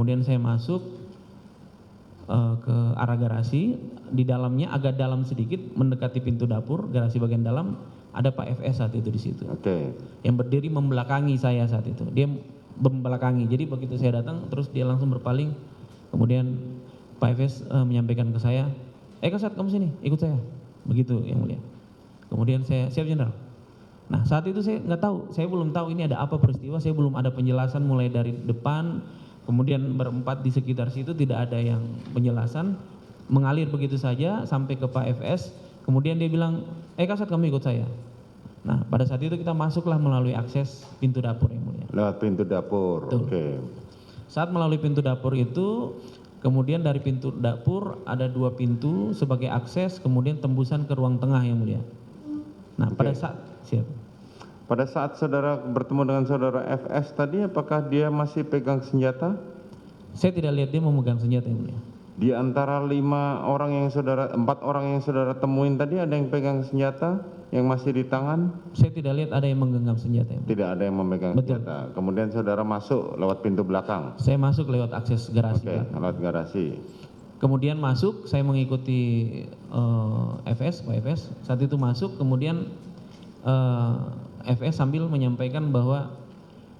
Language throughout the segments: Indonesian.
Kemudian saya masuk ke arah garasi. Di dalamnya agak dalam sedikit mendekati pintu dapur, garasi bagian dalam ada Pak FS saat itu di situ. Oke. Yang berdiri membelakangi saya saat itu. Dia membelakangi. Jadi begitu saya datang terus dia langsung berpaling. Kemudian Pak FS menyampaikan ke saya, Kasat kamu sini, ikut saya. Begitu yang mulia. Kemudian saya, siap jenderal. Nah saat itu saya nggak tahu, saya belum tahu ini ada apa peristiwa, saya belum ada penjelasan mulai dari depan, kemudian berempat di sekitar situ tidak ada yang penjelasan, mengalir begitu saja sampai ke Pak FS, kemudian dia bilang, Kasat kamu ikut saya. Nah pada saat itu kita masuklah melalui akses pintu dapur yang mulia. Lewat pintu dapur, oke. Saat melalui pintu dapur itu, kemudian dari pintu dapur ada 2 pintu sebagai akses, kemudian tembusan ke ruang tengah yang mulia. Nah pada saat, siap. Pada saat saudara bertemu dengan saudara FS tadi, apakah dia masih pegang senjata? Saya tidak lihat dia memegang senjata yang mulia. Di antara 4 orang yang saudara temuin tadi ada yang pegang senjata yang masih di tangan? Saya tidak lihat ada yang menggenggam senjata yang mulia. Tidak ada yang memegang senjata. Kemudian saudara masuk lewat pintu belakang? Saya masuk lewat akses garasi. Oke, lewat garasi. Kemudian masuk, saya mengikuti FS, Pak FS. Saat itu masuk, kemudian FS sambil menyampaikan bahwa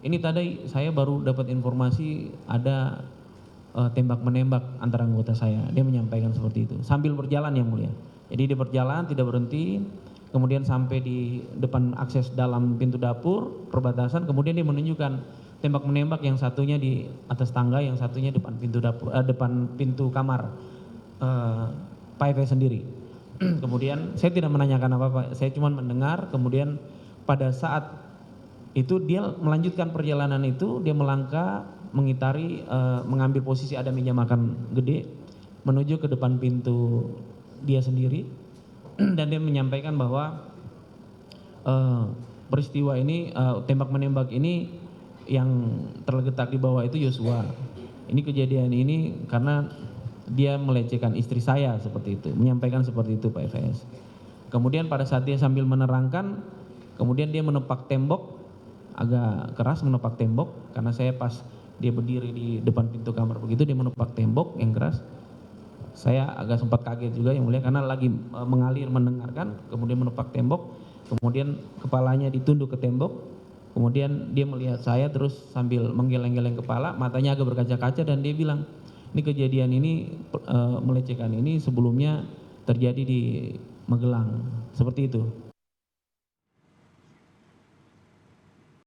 ini tadi saya baru dapat informasi ada tembak menembak antara anggota saya. Dia menyampaikan seperti itu sambil berjalan yang mulia. Jadi dia berjalan tidak berhenti, kemudian sampai di depan akses dalam pintu dapur perbatasan, kemudian dia menunjukkan tembak menembak, yang satunya di atas tangga, yang satunya depan pintu dapur, depan pintu kamar Pak FS sendiri. Kemudian saya tidak menanyakan apa-apa, saya cuma mendengar. Kemudian pada saat itu dia melanjutkan perjalanan itu, dia melangkah mengitari, mengambil posisi ada meja makan gede, menuju ke depan pintu dia sendiri, dan dia menyampaikan bahwa peristiwa ini, tembak menembak ini yang terletak di bawah itu Yosua. Ini kejadian ini karena dia melecehkan istri saya, seperti itu, menyampaikan seperti itu Pak FS. Kemudian pada saat dia sambil menerangkan, kemudian dia menepak tembok, agak keras menepak tembok, karena saya pas dia berdiri di depan pintu kamar begitu, dia menepak tembok yang keras. Saya agak sempat kaget juga yang mulia, karena lagi mengalir mendengarkan, kemudian menepak tembok, kemudian kepalanya ditunduk ke tembok, kemudian dia melihat saya terus sambil menggeleng-geleng kepala, matanya agak berkaca-kaca, dan dia bilang, ini kejadian ini melecehkan ini sebelumnya terjadi di Magelang, seperti itu.